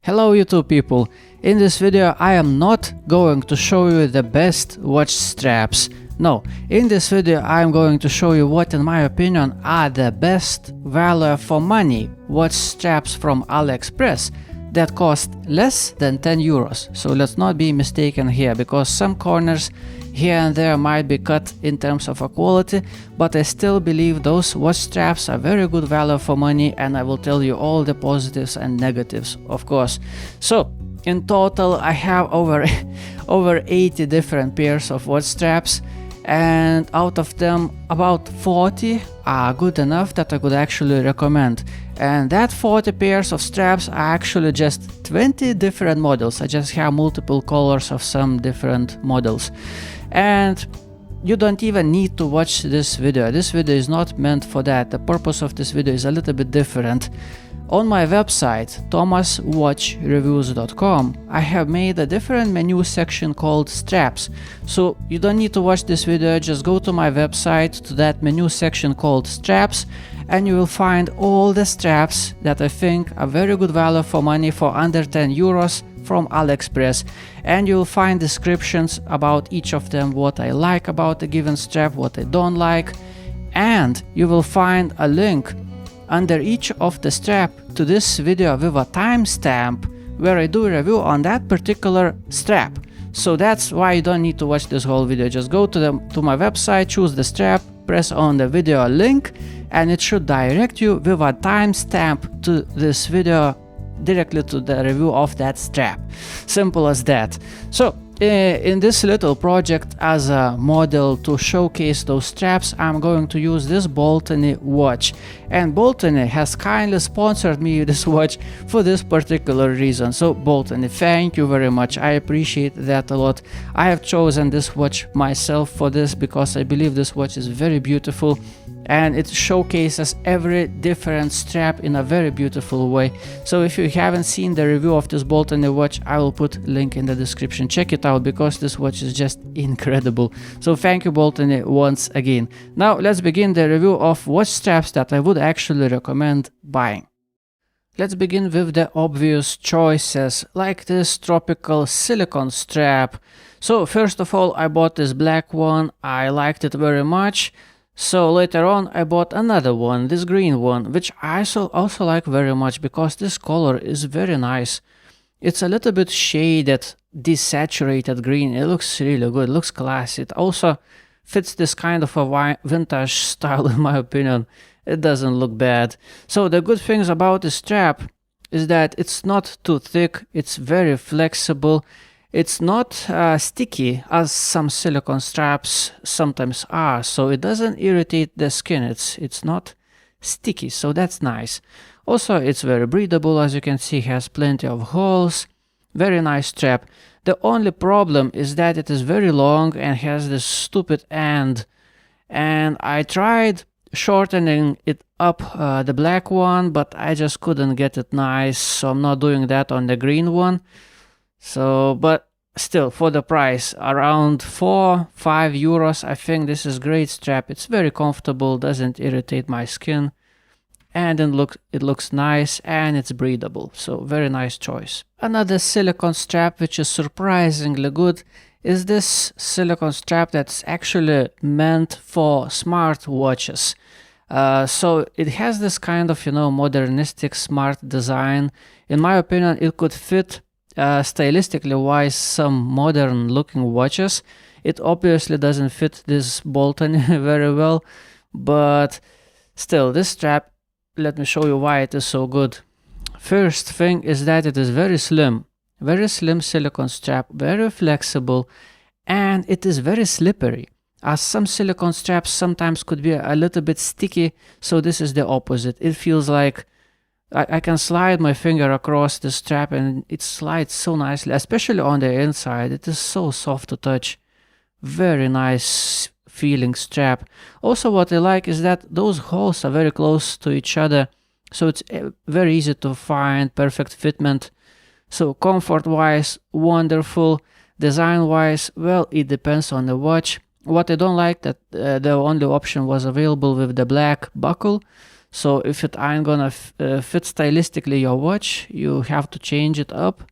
Hello YouTube people, in this video I am not going to show you the best watch straps. No, in this video I am going to show you what in my opinion are the best value for money watch straps from Aliexpress that cost less than 10 euros. So let's not be mistaken here, because some corners here and there might be cut in terms of quality, but I still believe those watch straps are very good value for money, and I will tell you all the positives and negatives, of course. So in total I have over 80 different pairs of watch straps, and out of them about 40 are good enough that I could actually recommend. And that 40 pairs of straps are actually just 20 different models. I just have multiple colors of some different models. And you don't even need to watch this video. This video is not meant for that. The purpose of this video is a little bit different. On my website, thomaswatchreviews.com, I have made a different menu section called straps. So you don't need to watch this video, just go to my website, to that menu section called straps, and you will find all the straps that I think are very good value for money for under 10 euros from Aliexpress. And you will find descriptions about each of them, what I like about a given strap, what I don't like, and you will find a link under each of the strap to this video with a timestamp where I do a review on that particular strap. So that's why you don't need to watch this whole video. Just go to my website, choose the strap, press on the video link, and it should direct you with a timestamp to this video directly to the review of that strap. Simple as that. So in this little project, as a model to showcase those straps, I'm going to use this Boltony watch, and Boltony has kindly sponsored me this watch for this particular reason. So Boltony, thank you very much, I appreciate that a lot. I have chosen this watch myself for this because I believe this watch is very beautiful and it showcases every different strap in a very beautiful way. So if you haven't seen the review of this Boltony watch, I will put a link in the description. Check it out because this watch is just incredible. So thank you Boltony once again. Now let's begin the review of watch straps that I would actually recommend buying. Let's begin with the obvious choices, like this tropical silicone strap. So first of all, I bought this black one, I liked it very much. So later on I bought another one, this green one, which I also like very much because this color is very nice. It's a little bit shaded, desaturated green. It looks really good, it looks classy. It also fits this kind of a vintage style in my opinion. It doesn't look bad. So the good things about this strap is that it's not too thick, it's very flexible. It's not sticky as some silicone straps sometimes are, so it doesn't irritate the skin. It's not sticky, so that's nice. Also, it's very breathable, as you can see, has plenty of holes. Very nice strap. The only problem is that it is very long and has this stupid end. And I tried shortening it up, the black one, but I just couldn't get it nice, so I'm not doing that on the green one. So, but still, for the price, around 4-5 euros, I think this is great strap. It's very comfortable, doesn't irritate my skin, and it looks nice, and it's breathable. So very nice choice. Another silicone strap which is surprisingly good is this silicone strap that's actually meant for smart watches. So it has this kind of, modernistic smart design. In my opinion, it could fit stylistically wise some modern looking watches. It obviously doesn't fit this Boltony very well, but still, this strap, let me show you why it is so good. First thing is that it is very slim silicone strap, very flexible, and it is very slippery, as some silicone straps sometimes could be a little bit sticky. So this is the opposite. It feels like I can slide my finger across the strap and it slides so nicely, especially on the inside. It is so soft to touch. Very nice feeling strap. Also, what I like is that those holes are very close to each other, so it's very easy to find perfect fitment. So comfort wise, wonderful. Design wise, well, it depends on the watch. What I don't like that the only option was available with the black buckle. So if it ain't gonna fit stylistically your watch, you have to change it up,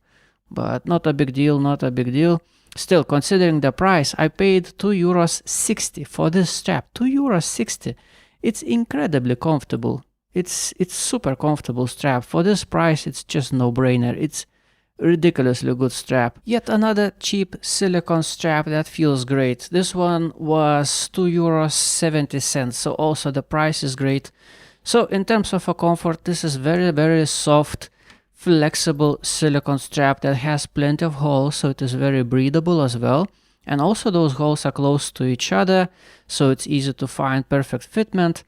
but not a big deal, not a big deal. Still, considering the price, I paid €2.60 for this strap. €2.60. It's incredibly comfortable. It's super comfortable strap. For this price, it's just no-brainer. It's ridiculously good strap. Yet another cheap silicone strap that feels great. This one was €2.70, so also the price is great. So in terms of a comfort, this is very soft, flexible silicone strap that has plenty of holes, so it is very breathable as well. And also those holes are close to each other, so it's easy to find perfect fitment.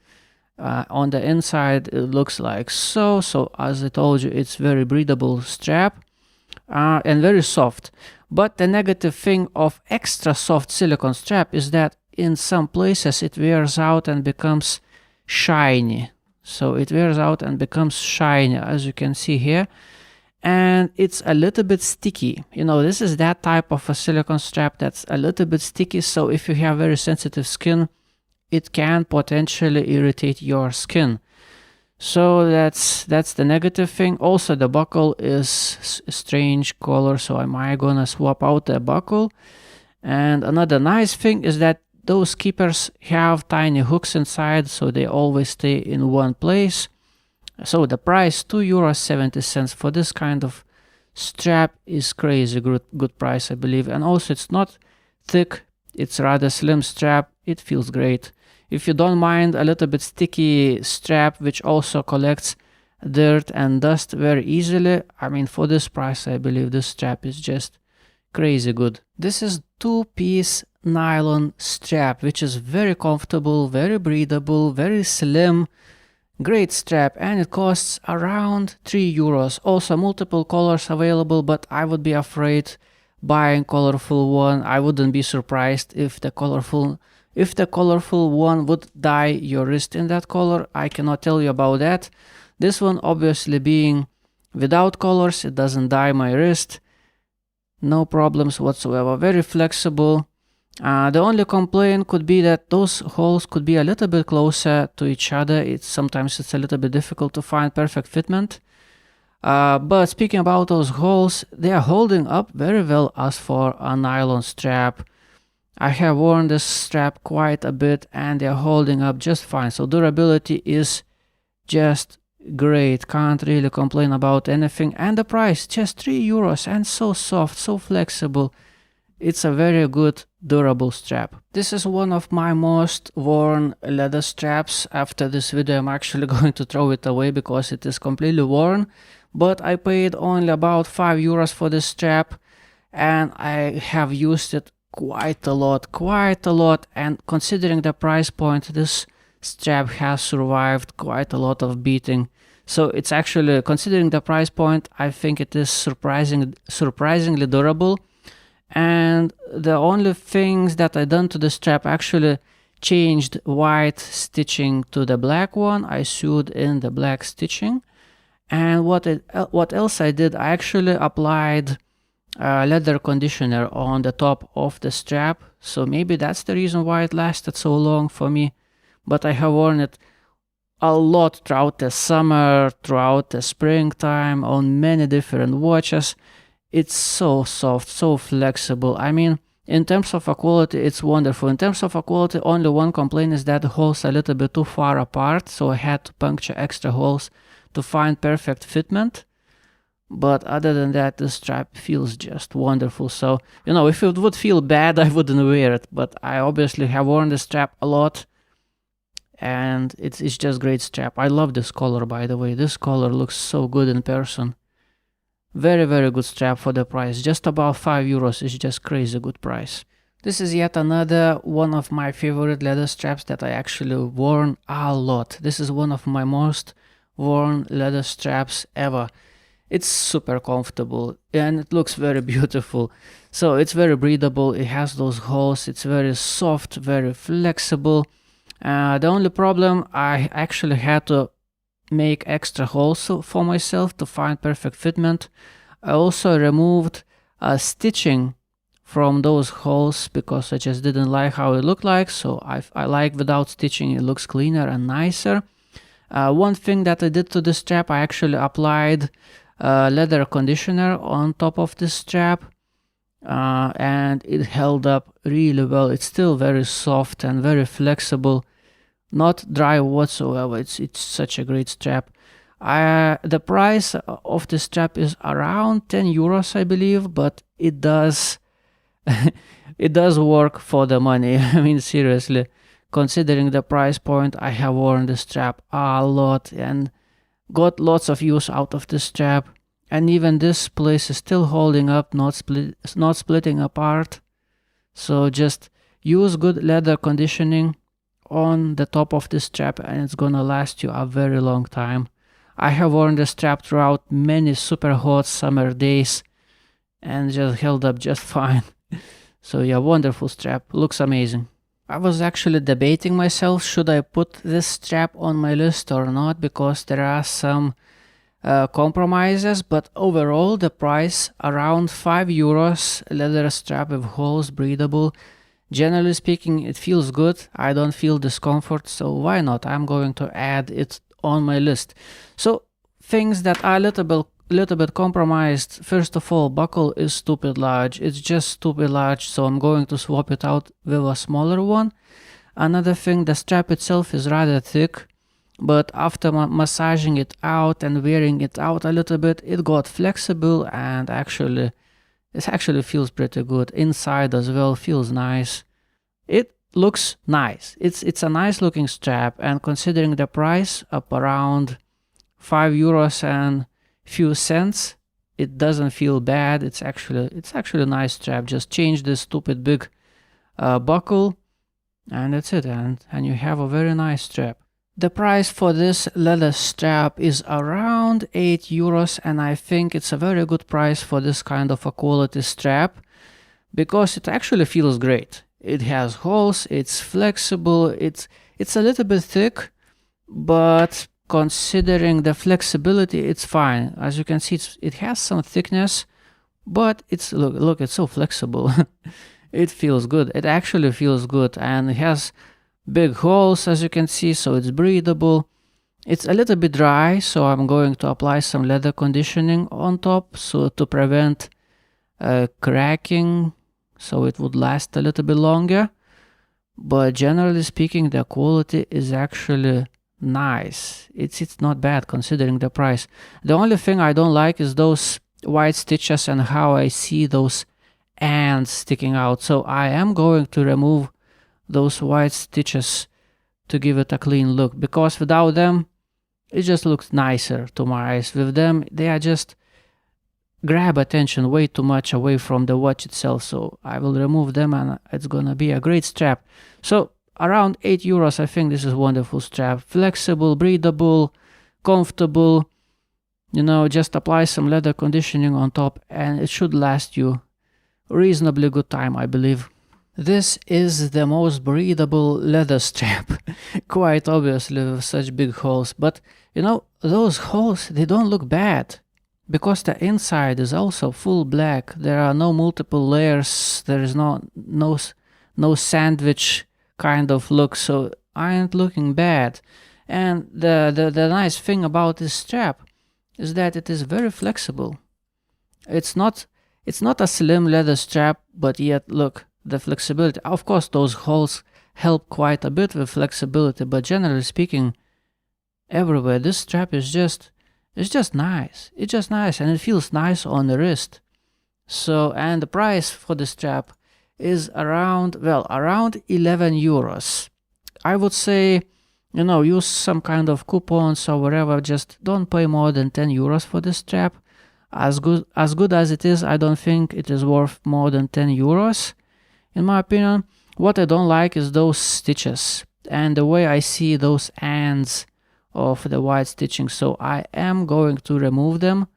On the inside it looks like so. So as I told you, it's very breathable strap and very soft. But the negative thing of extra soft silicone strap is that in some places it wears out and becomes shiny. So it wears out and becomes shiny, as you can see here. And it's a little bit sticky. You know, this is that type of a silicone strap that's a little bit sticky. So if you have very sensitive skin, it can potentially irritate your skin. So that's the negative thing. Also, the buckle is a strange color, so am I gonna swap out the buckle? And another nice thing is that those keepers have tiny hooks inside, so they always stay in one place. So the price, €2.70 for this kind of strap is crazy good price, I believe. And also it's not thick, it's rather slim strap. It feels great. If you don't mind a little bit sticky strap, which also collects dirt and dust very easily, I mean, for this price, I believe this strap is just crazy good. This is two-piece nylon strap, which is very comfortable, very breathable, very slim, great strap, and it costs around €3. Also multiple colors available, but I would be afraid buying colorful one. I wouldn't be surprised if the colorful one would dye your wrist in that color. I cannot tell you about that. This one obviously being without colors, it doesn't dye my wrist. No problems whatsoever. Very flexible. The only complaint could be that those holes could be a little bit closer to each other. Sometimes it's a little bit difficult to find perfect fitment. But speaking about those holes, they are holding up very well as for a nylon strap. I have worn this strap quite a bit and they are holding up just fine. So durability is just great. Can't really complain about anything. And the price, just €3, and so soft, so flexible. It's a very good durable strap. This is one of my most worn leather straps. After this video I'm actually going to throw it away because it is completely worn. But I paid only about €5 for this strap and I have used it quite a lot, and considering the price point, this strap has survived quite a lot of beating. So it's actually, considering the price point, I think it is surprisingly durable. And the only things that I done to the strap, actually changed white stitching to the black one. I sewed in the black stitching. And what else I did, I actually applied leather conditioner on the top of the strap. So maybe that's the reason why it lasted so long for me. But I have worn it a lot throughout the summer, throughout the springtime, on many different watches. It's so soft, so flexible. I mean, in terms of quality, it's wonderful. In terms of quality, only one complaint is that the holes are a little bit too far apart, so I had to puncture extra holes to find perfect fitment. But other than that, the strap feels just wonderful. So, you know, if it would feel bad, I wouldn't wear it. But I obviously have worn the strap a lot, and it's just great strap. I love this color, by the way. This color looks so good in person. Very, very good strap for the price. Just about €5 is just crazy good price. This is yet another one of my favorite leather straps that I actually worn a lot. This is one of my most worn leather straps ever. It's super comfortable and it looks very beautiful. So it's very breathable. It has those holes. It's very soft, very flexible. The only problem, I actually had to make extra holes for myself to find perfect fitment. I also removed stitching from those holes because I just didn't like how it looked like. So I like without stitching, it looks cleaner and nicer. One thing that I did to this strap, I actually applied leather conditioner on top of this strap, and it held up really well. It's still very soft and very flexible, not dry whatsoever. It's such a great strap. The price of this strap is around 10 euros, I believe, but it does it does work for the money. I mean, seriously, considering the price point, I have worn this strap a lot and got lots of use out of this strap. And even this place is still holding up, not splitting apart. So just use good leather conditioning on the top of this strap and it's gonna last you a very long time. I have worn the strap throughout many super hot summer days and just held up just fine. So yeah, wonderful strap, looks amazing. I was actually debating myself, should I put this strap on my list or not, because there are some compromises, but overall the price around 5 euros, leather strap with holes, breathable. Generally speaking, it feels good. I don't feel discomfort, so why not? I'm going to add it on my list. So things that are a little bit compromised. First of all, buckle is stupid large. It's just stupid large, so I'm going to swap it out with a smaller one. Another thing, the strap itself is rather thick, but after massaging it out and wearing it out a little bit, it got flexible and it actually feels pretty good. Inside as well feels nice. It looks nice. It's a nice looking strap, and considering the price up around 5 euros and few cents, it doesn't feel bad. It's actually a nice strap. Just change this stupid big buckle and that's it, and you have a very nice strap. The price for this leather strap is around 8 euros, and I think it's a very good price for this kind of a quality strap because it actually feels great. It has holes, it's flexible, it's a little bit thick, but considering the flexibility, it's fine. As you can see, it has some thickness, but look, it's so flexible. It feels good. It actually feels good, and it has big holes, as you can see, so it's breathable. It's a little bit dry, so I'm going to apply some leather conditioning on top so to prevent cracking, so it would last a little bit longer. But generally speaking, the quality is actually nice. It's not bad considering the price. The only thing I don't like is those white stitches and how I see those ends sticking out. So I am going to remove those white stitches to give it a clean look, because without them it just looks nicer to my eyes. With them, they are just grab attention way too much away from the watch itself. So I will remove them and it's gonna be a great strap. So around 8 euros, I think this is a wonderful strap. Flexible, breathable, comfortable. You know, just apply some leather conditioning on top and it should last you a reasonably good time, I believe. This is the most breathable leather strap, quite obviously with such big holes. But you know, those holes, they don't look bad because the inside is also full black. There are no multiple layers. There is no sandwich kind of look, so I ain't looking bad. And the nice thing about this strap is that it is very flexible. It's not a slim leather strap, but yet look, the flexibility. Of course, those holes help quite a bit with flexibility, but generally speaking, everywhere this strap is just nice. It's just nice, and it feels nice on the wrist. So, and the price for the strap is around 11 euros. I would say, you know, use some kind of coupons or whatever. Just don't pay more than 10 euros for this strap. As good as it is, I don't think it is worth more than 10 euros. In my opinion, what I don't like is those stitches and the way I see those ends of the white stitching. So I am going to remove them.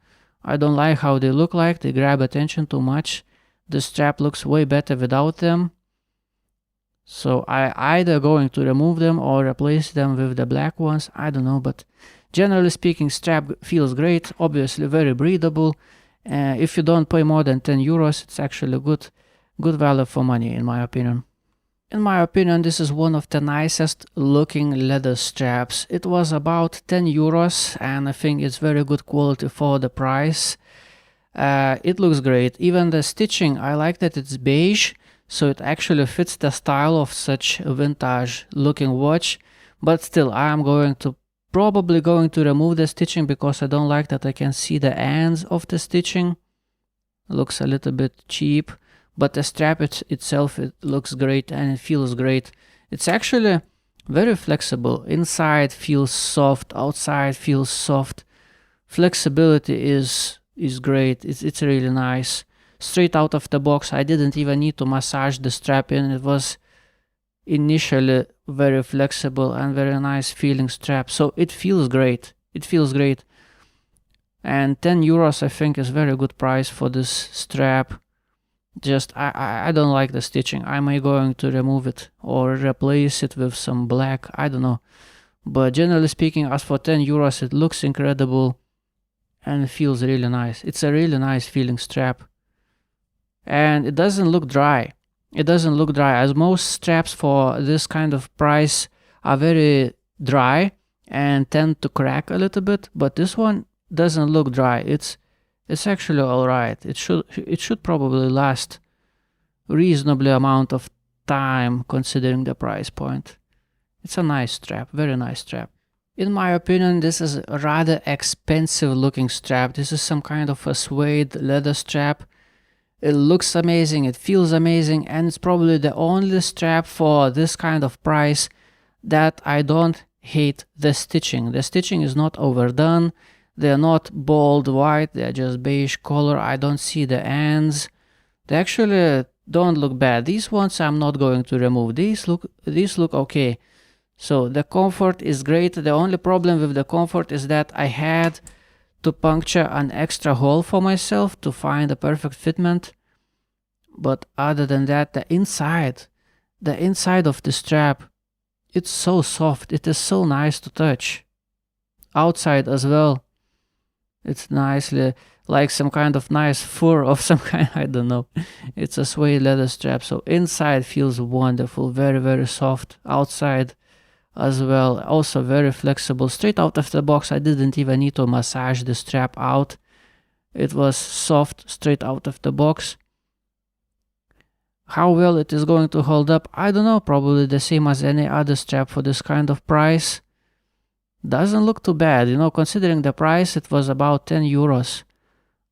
I don't like how they look like. They grab attention too much. The strap looks way better without them. So I either going to remove them or replace them with the black ones. I don't know, but generally speaking, strap feels great. Obviously very breathable. If you don't pay more than 10 euros, it's actually good value for money, in my opinion. In my opinion, this is one of the nicest looking leather straps. It was about 10 euros and I think it's very good quality for the price. It looks great. Even the stitching, I like that it's beige, so it actually fits the style of such a vintage looking watch. But still, I am probably going to remove the stitching because I don't like that I can see the ends of the stitching. Looks a little bit cheap, but the strap itself, it looks great and it feels great. It's actually very flexible. Inside feels soft, outside feels soft. Flexibility is great. It's really nice. Straight out of the box, I didn't even need to massage the strap in. It was initially very flexible and very nice feeling strap. So it feels great. It feels great. And 10 euros I think is very good price for this strap. Just I don't like the stitching. I may going to remove it or replace it with some black. I don't know. But generally speaking, as for 10 euros, it looks incredible. And it feels really nice. It's a really nice feeling strap. And it doesn't look dry. It doesn't look dry, as most straps for this kind of price are very dry and tend to crack a little bit, but this one doesn't look dry. It's actually alright. It should probably last reasonably amount of time considering the price point. It's a nice strap, very nice strap. In my opinion, this is a rather expensive looking strap. This is some kind of a suede leather strap. It looks amazing, it feels amazing, and it's probably the only strap for this kind of price that I don't hate the stitching. The stitching is not overdone. They're not bold white, they're just beige color. I don't see the ends. They actually don't look bad. These ones I'm not going to remove. These look okay. So the comfort is great. The only problem with the comfort is that I had to puncture an extra hole for myself to find a perfect fitment. But other than that, the inside of the strap, it's so soft. It is so nice to touch. Outside as well, it's nicely like some kind of nice fur of some kind. I don't know. It's a suede leather strap. So inside feels wonderful, very, very soft. Outside as well, also very flexible. Straight out of the box, I didn't even need to massage the strap out. It was soft straight out of the box. How well it is going to hold up, I don't know. Probably the same as any other strap for this kind of price. Doesn't look too bad, you know, considering the price. It was about 10 euros.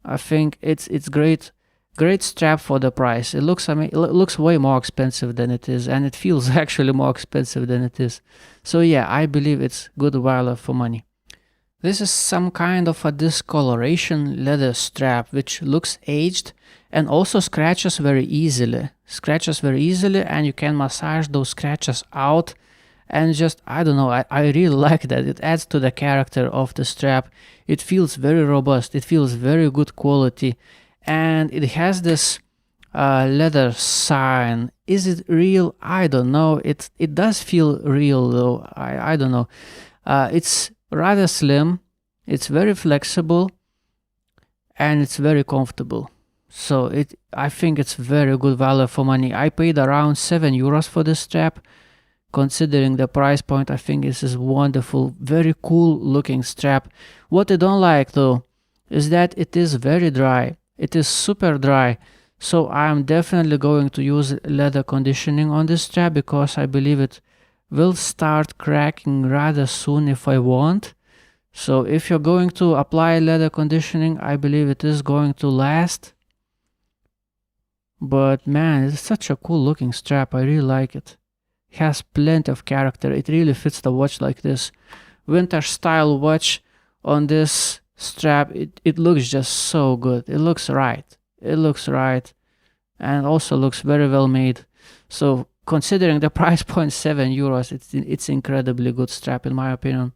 I think it's great strap for the price. It looks way more expensive than it is, and it feels actually more expensive than it is. So yeah, I believe it's good value for money. This is some kind of a discoloration leather strap which looks aged and also scratches very easily. And you can massage those scratches out. And just, I don't know, I really like that. It adds to the character of the strap. It feels very robust. It feels very good quality. And it has this leather sign. Is it real? I don't know. It does feel real though. I don't know. It's rather slim. It's very flexible. And it's very comfortable. So I think it's very good value for money. I paid around 7 euros for this strap. Considering the price point, I think this is wonderful, very cool looking strap. What I don't like though is that it is very dry. It is super dry. So I'm definitely going to use leather conditioning on this strap because I believe it will start cracking rather soon if I want. So if you're going to apply leather conditioning, I believe it is going to last. But man, it's such a cool looking strap. I really like it. Has plenty of character. It really fits the watch like this. Vintage style watch on this strap. It looks just so good. It looks right. And also looks very well made. So considering the price point 7 euros, it's incredibly good strap in my opinion.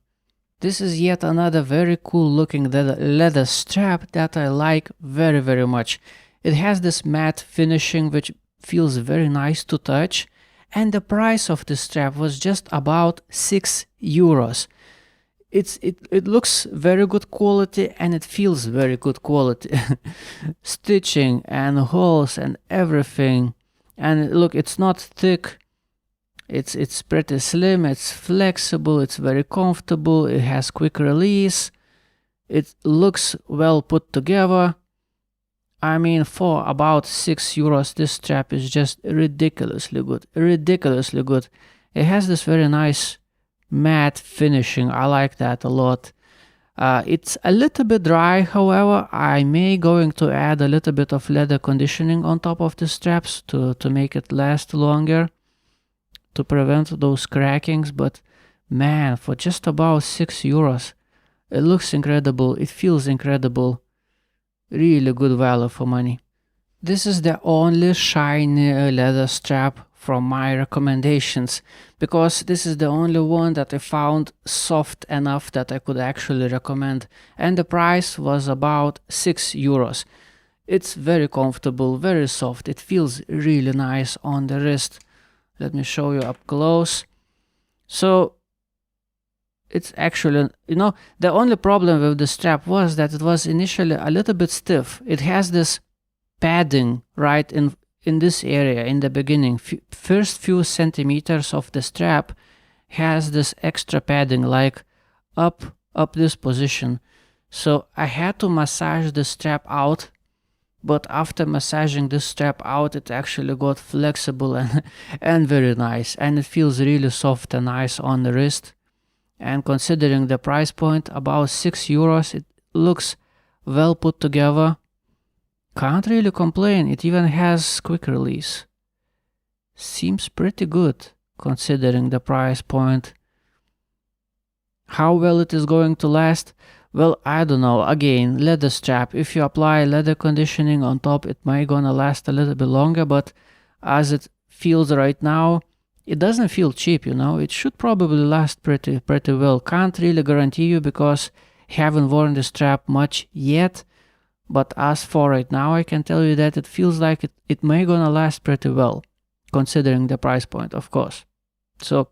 This is yet another very cool looking leather strap that I like very, very much. It has this matte finishing which feels very nice to touch. And the price of this strap was just about 6 euros. It looks very good quality and it feels very good quality. Stitching and holes and everything. And look, it's not thick. It's pretty slim, it's flexible, it's very comfortable, it has quick release, it looks well put together. I mean, for about €6, this strap is just ridiculously good, ridiculously good. It has this very nice matte finishing, I like that a lot. It's a little bit dry, however. I may going to add a little bit of leather conditioning on top of the straps to make it last longer, to prevent those crackings. But man, for just about €6, it looks incredible, it feels incredible, really good value for money. This is the only shiny leather strap from my recommendations, because this is the only one that I found soft enough that I could actually recommend, and the price was about €6. It's very comfortable, very soft, it feels really nice on the wrist. Let me show you up close. So it's actually, the only problem with the strap was that it was initially a little bit stiff. It has this padding right in this area in the beginning. First few centimeters of the strap has this extra padding, like up this position. So I had to massage the strap out, but after massaging this strap out, it actually got flexible and very nice, and it feels really soft and nice on the wrist. And considering the price point, about €6, it looks well put together. Can't really complain. It even has quick release. Seems pretty good considering the price point. How well it is going to last? Well, I don't know. Again, leather strap. If you apply leather conditioning on top, it might gonna last a little bit longer, but as it feels right now, it doesn't feel cheap, It should probably last pretty well. Can't really guarantee you because haven't worn the strap much yet. But as for right now, I can tell you that it feels like it may gonna last pretty well, considering the price point, of course. So,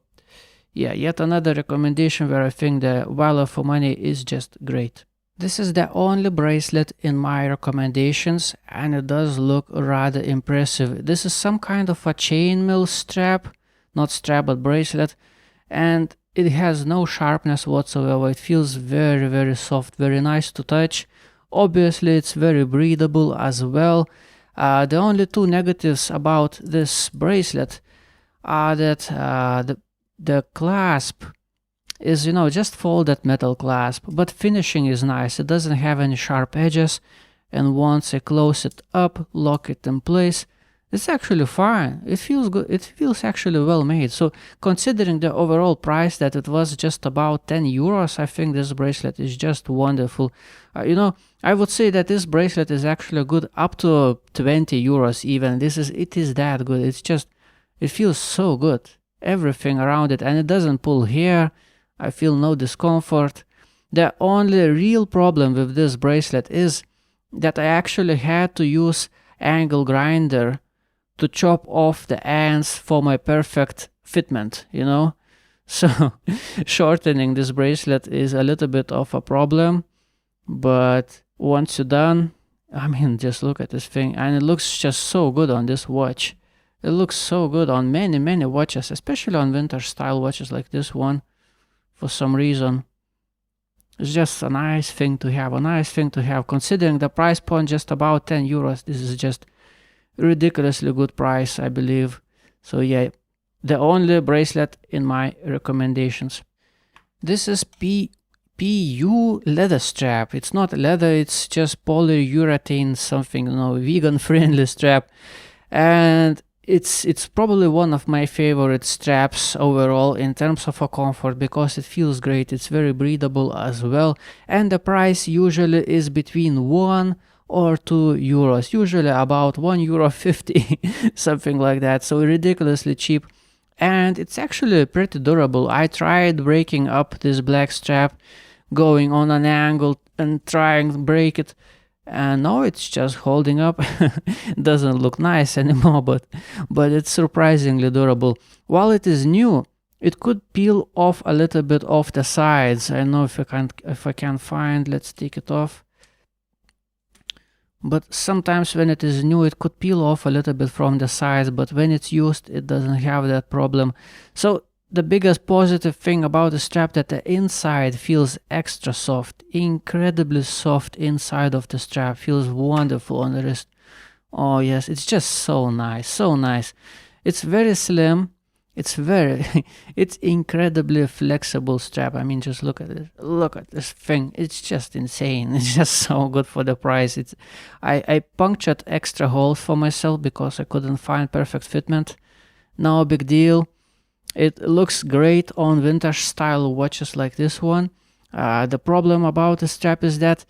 yeah, yet another recommendation where I think the value for money is just great. This is the only bracelet in my recommendations, and it does look rather impressive. This is some kind of a chainmail strap, not strap but bracelet, and it has no sharpness whatsoever. It feels very, very soft, very nice to touch. Obviously, it's very breathable as well. The only two negatives about this bracelet are that the clasp is, just folded metal clasp, but finishing is nice. It doesn't have any sharp edges, and once I close it up, lock it in place, it's actually fine. It feels good. It feels actually well made. So considering the overall price that it was just about €10, I think this bracelet is just wonderful. I would say that this bracelet is actually good up to €20 even. It is that good. It feels so good. Everything around it, and it doesn't pull hair. I feel no discomfort. The only real problem with this bracelet is that I actually had to use angle grinder to chop off the ends for my perfect fitment, So shortening this bracelet is a little bit of a problem, but once you're done, just look at this thing, and it looks just so good on this watch. It looks so good on many, many watches, especially on vintage style watches like this one. For some reason, it's just a nice thing to have, considering the price point just about €10. This is just ridiculously good price, I believe. So yeah, the only bracelet in my recommendations. This is PU leather strap. It's not leather, it's just polyurethane something, vegan friendly strap, and it's probably one of my favorite straps overall in terms of a comfort, because it feels great. It's very breathable as well, and the price usually is between €1 or €2, usually about €1.50, something like that. So ridiculously cheap, and it's actually pretty durable. I tried breaking up this black strap, going on an angle and trying to break it, and now it's just holding up. Doesn't look nice anymore, but it's surprisingly durable. While it is new, it could peel off a little bit off the sides. I don't know if I can find. Let's take it off. but sometimes when it is new it could peel off a little bit from the sides, but when it's used it doesn't have that problem. So the biggest positive thing about the strap that the inside feels extra soft, incredibly soft inside of the strap, feels wonderful on the wrist. Oh yes, it's just so nice, so nice. It's very slim. It's it's incredibly flexible strap. I mean, just look at it. Look at this thing. It's just insane. It's just so good for the price. I punctured extra holes for myself because I couldn't find perfect fitment. No big deal. It looks great on vintage style watches like this one. The problem about the strap is that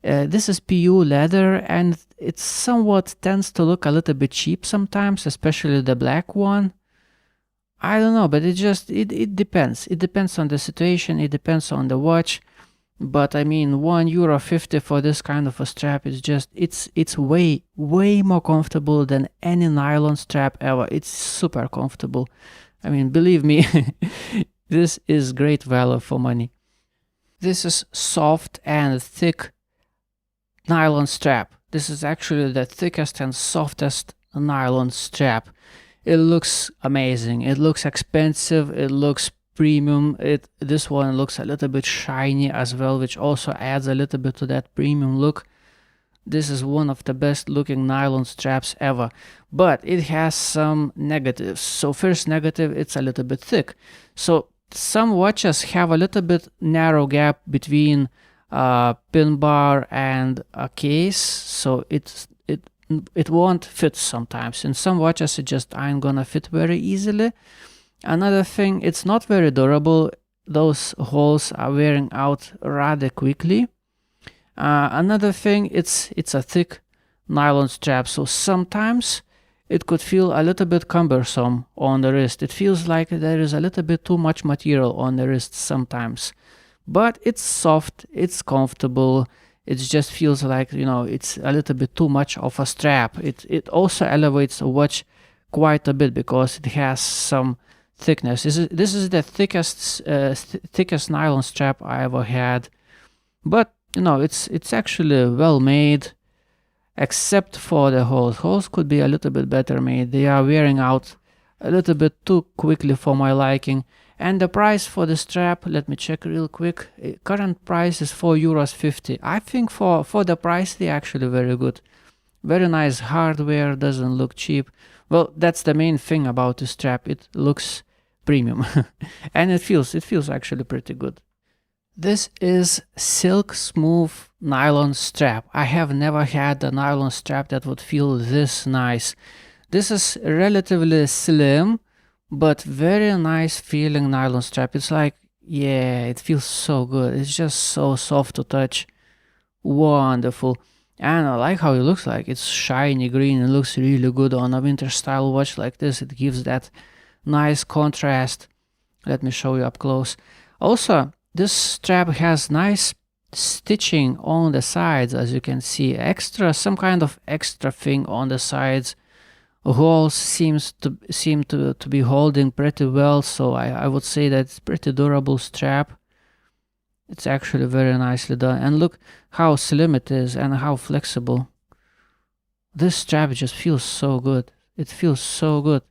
this is PU leather and it somewhat tends to look a little bit cheap sometimes, especially the black one. I don't know, but it depends. It depends on the situation, it depends on the watch. But I mean, €1.50 for this kind of a strap is just, it's way more comfortable than any nylon strap ever. It's super comfortable. I mean, believe me, this is great value for money. This is soft and thick nylon strap. This is actually the thickest and softest nylon strap. It looks amazing. It looks expensive. It looks premium. This one looks a little bit shiny as well, which also adds a little bit to that premium look. This is one of the best looking nylon straps ever, but it has some negatives. So first negative, it's a little bit thick. So some watches have a little bit narrow gap between pin bar and a case, so it won't fit sometimes. In some watches it just ain't gonna fit very easily. Another thing, it's not very durable. Those holes are wearing out rather quickly. Another thing, it's a thick nylon strap, so sometimes it could feel a little bit cumbersome on the wrist. It feels like there is a little bit too much material on the wrist sometimes. But it's soft, it's comfortable. It just feels like, you know, it's a little bit too much of a strap. It also elevates the watch quite a bit because it has some thickness. This is the thickest nylon strap I ever had. But you know, it's actually well made, except for the holes. Holes could be a little bit better made. They are wearing out a little bit too quickly for my liking. And the price for the strap, let me check real quick. Current price is €4.50. I think for the price they're actually very good. Very nice hardware, doesn't look cheap. Well, that's the main thing about the strap. It looks premium and it feels actually pretty good. This is silk smooth nylon strap. I have never had a nylon strap that would feel this nice. This is relatively slim but very nice feeling nylon strap. It's like, yeah, it feels so good. It's just so soft to touch. Wonderful. And I like how it looks like. It's shiny green. It looks really good on a winter style watch like this. It gives that nice contrast. Let me show you up close. Also, this strap has nice stitching on the sides, as you can see. Some kind of extra thing on the sides. Holes seem to be holding pretty well, so I would say that it's pretty durable strap. It's actually very nicely done, and look how slim it is and how flexible. This strap just feels so good. It feels so good,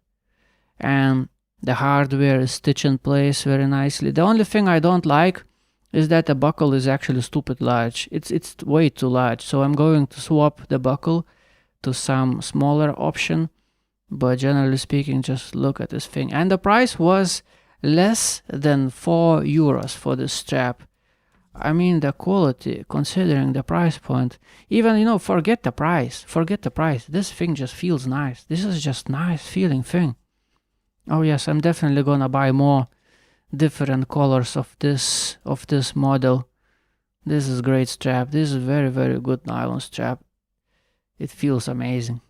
and the hardware is stitched in place very nicely. The only thing I don't like is that the buckle is actually stupid large. It's way too large, so I'm going to swap the buckle to some smaller option. But generally speaking, just look at this thing. And the price was less than €4 for this strap. I mean, the quality, considering the price point, even, you know, forget the price. This thing just feels nice. This is just nice feeling thing. Oh yes, I'm definitely gonna buy more different colors of this model. This is great strap. This is very, very good nylon strap. It feels amazing.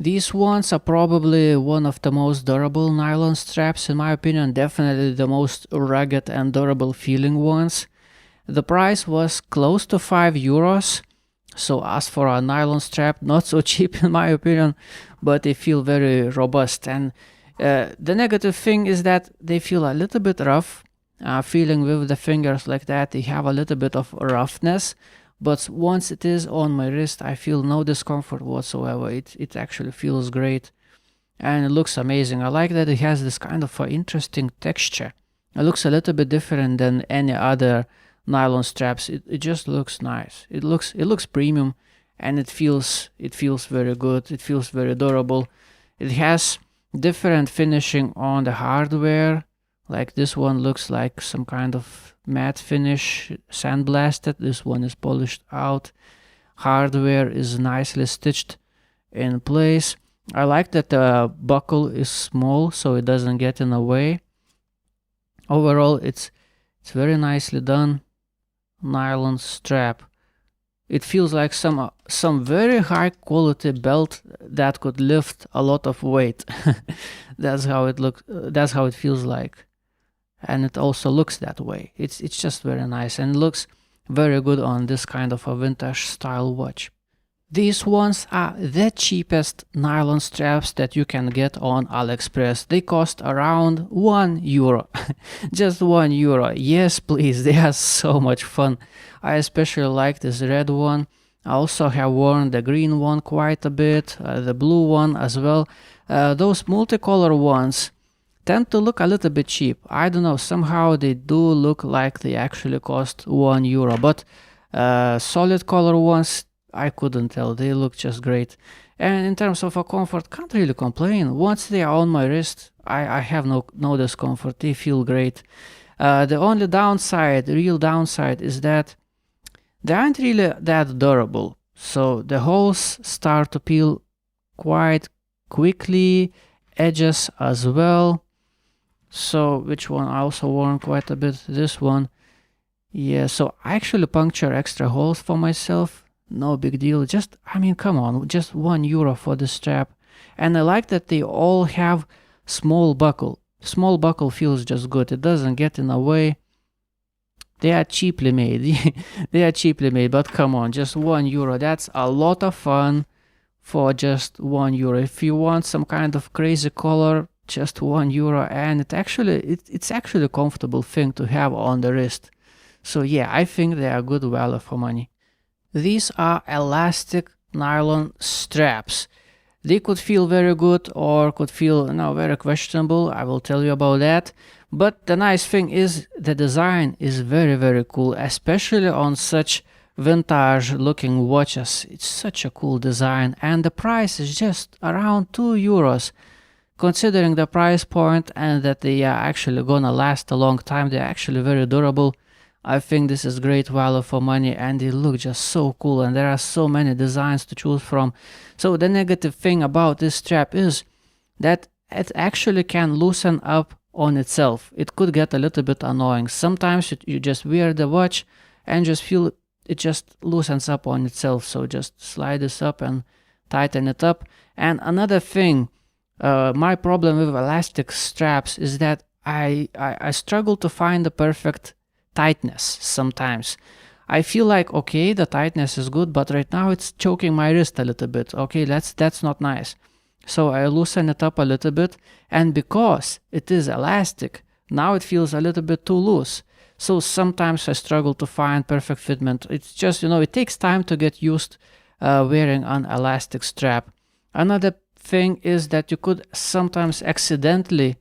These ones are probably one of the most durable nylon straps, in my opinion, definitely the most rugged and durable feeling ones. The price was close to €5, so as for a nylon strap, not so cheap in my opinion, but they feel very robust. And the negative thing is that they feel a little bit rough, feeling with the fingers like that. They have a little bit of roughness, but once it is on my wrist, I feel no discomfort whatsoever. It actually feels great, and it looks amazing. I like that it has this kind of interesting texture. It looks a little bit different than any other nylon straps. It just looks nice. It looks premium, and it feels very good. It feels very durable. It has different finishing on the hardware. Like this one looks like some kind of matte finish, sandblasted. This one is polished out. Hardware is nicely stitched in place. I like that the buckle is small so it doesn't get in the way. Overall, it's very nicely done nylon strap. It feels like some very high quality belt that could lift a lot of weight. That's how it looks. That's how it feels like, and it also looks that way. It's just very nice and looks very good on this kind of a vintage style watch. These ones are the cheapest nylon straps that you can get on Aliexpress. They cost around €1. Just €1. Yes, please, they are so much fun. I especially like this red one. I also have worn the green one quite a bit, the blue one as well. Those multicolor ones tend to look a little bit cheap. I don't know, somehow they do look like they actually cost €1. But solid color ones, I couldn't tell. They look just great. And in terms of a comfort, can't really complain. Once they are on my wrist, I have no discomfort. They feel great. The only downside, real downside, is that they aren't really that durable. So the holes start to peel quite quickly, edges as well. So which one? I also worn quite a bit. This one. Yeah, so I actually puncture extra holes for myself. No big deal. Just, I mean, come on, just €1 for the strap. And I like that they all have small buckle. Small buckle feels just good. It doesn't get in the way. They are cheaply made. They are cheaply made, but come on, just €1. That's a lot of fun for just €1. If you want some kind of crazy color, just €1, and it's actually a comfortable thing to have on the wrist. So yeah, I think they are good value for money. These are elastic nylon straps. They could feel very good or could feel very questionable. I will tell you about that. But the nice thing is the design is very, very cool, especially on such vintage looking watches. It's such a cool design, and the price is just around €2. Considering the price point and that they are actually gonna last a long time, they're actually very durable. I think this is great value for money, and they look just so cool, and there are so many designs to choose from. So the negative thing about this strap is that it actually can loosen up on itself. It could get a little bit annoying. Sometimes you just wear the watch and just feel it just loosens up on itself. So just slide this up and tighten it up. And another thing, my problem with elastic straps is that I struggle to find the perfect tightness sometimes. I feel like, okay, the tightness is good, but right now it's choking my wrist a little bit. Okay, that's not nice. So I loosen it up a little bit, and because it is elastic, now it feels a little bit too loose. So sometimes I struggle to find perfect fitment. It's just, it takes time to get used wearing an elastic strap. Another thing is that you could sometimes accidentally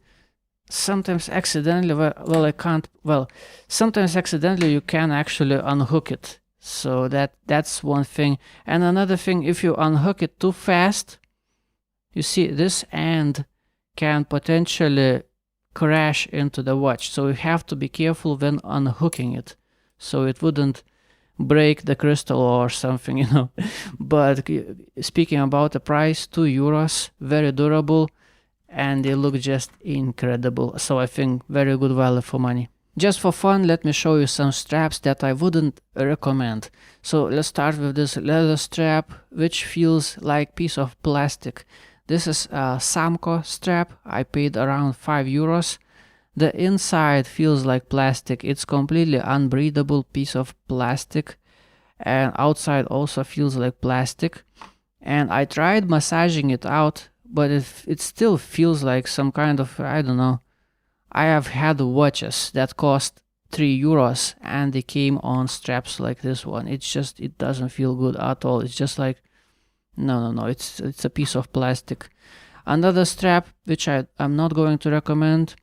sometimes accidentally you can actually unhook it. So that's one thing. And another thing, if you unhook it too fast, you see this end can potentially crash into the watch. So you have to be careful when unhooking it, so it wouldn't break the crystal or something, But speaking about the price, €2, very durable, and they look just incredible. So I think very good value for money. Just for fun, let me show you some straps that I wouldn't recommend. So let's start with this leather strap, which feels like piece of plastic. This is a Samco strap. I paid around €5. The inside feels like plastic. It's completely unbreathable piece of plastic, and outside also feels like plastic. And I tried massaging it out, but it still feels like some kind of, I don't know. I have had watches that cost 3 euros, and they came on straps like this one. It doesn't feel good at all. It's just like, no, it's a piece of plastic. Another strap which I'm not going to recommend,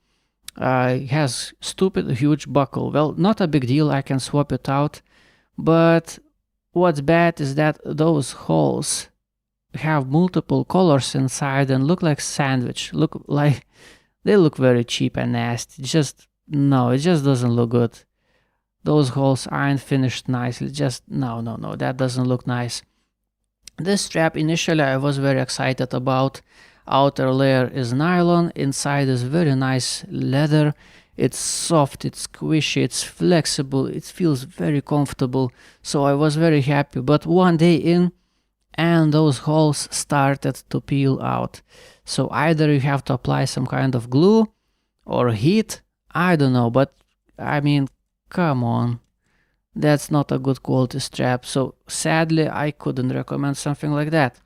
has stupid huge buckle. Well, not a big deal, I can swap it out, but what's bad is that those holes have multiple colors inside and look like sandwich. They look very cheap and nasty. It just doesn't look good. Those holes aren't finished nicely. No, that doesn't look nice. This strap initially I was very excited about. Outer layer is nylon, inside is very nice leather. It's soft, it's squishy, it's flexible, it feels very comfortable, so I was very happy. But one day in, and those holes started to peel out. So either you have to apply some kind of glue or heat, I don't know, but I mean, come on. That's not a good quality strap, so sadly I couldn't recommend something like that.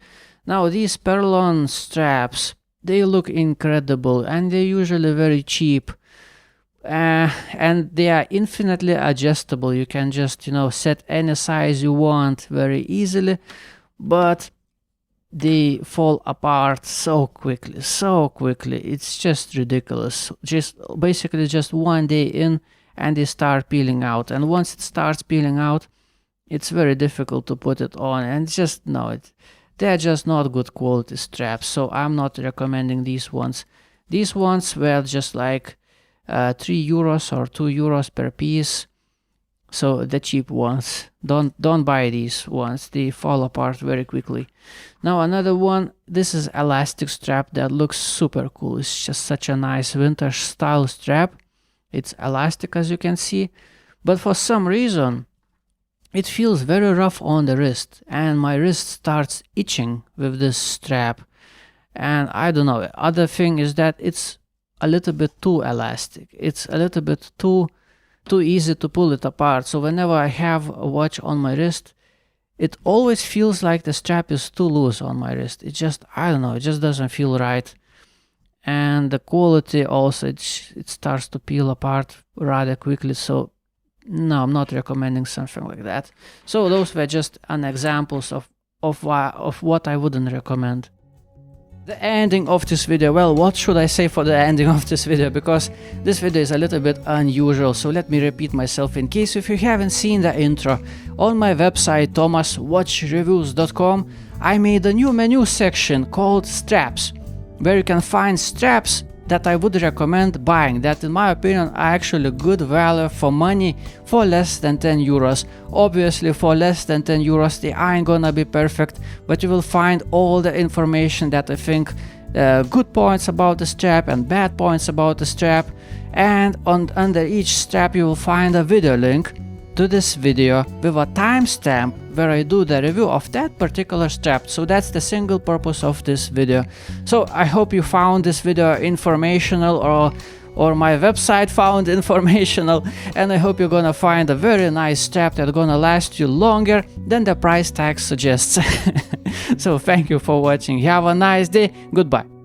Now these Perlon straps, they look incredible and they're usually very cheap. And they are infinitely adjustable. You can just, set any size you want very easily, but they fall apart so quickly. It's just ridiculous. Basically just one day in and they start peeling out. And once it starts peeling out, it's very difficult to put it on. And they're just not good quality straps. So I'm not recommending these ones. These ones were just like 3 euros or 2 euros per piece. So the cheap ones, don't buy these ones. They fall apart very quickly. Now another one, this is elastic strap that looks super cool. It's just such a nice vintage style strap. It's elastic, as you can see, but for some reason it feels very rough on the wrist, and my wrist starts itching with this strap. And I don't know, other thing is that it's a little bit too elastic. It's a little bit too easy to pull it apart. So whenever I have a watch on my wrist, it always feels like the strap is too loose on my wrist. I don't know, it just doesn't feel right. And the quality also, it starts to peel apart rather quickly. So no, I'm not recommending something like that. So those were just an examples of what I wouldn't recommend. The ending of this video, well, what should I say for the ending of this video, because this video is a little bit unusual, so let me repeat myself in case if you haven't seen the intro. On my website thomaswatchreviews.com I made a new menu section called straps, where you can find straps that I would recommend buying, that in my opinion are actually good value for money for less than 10 euros. Obviously for less than 10 euros they aren't gonna be perfect, but you will find all the information that I think good points about the strap and bad points about the strap, and under each strap you will find a video link to this video with a timestamp where I do the review of that particular strap. So that's the single purpose of this video. So I hope you found this video informational, or my website found informational, and I hope you're gonna find a very nice strap that's gonna last you longer than the price tag suggests. So thank you for watching. Have a nice day. Goodbye.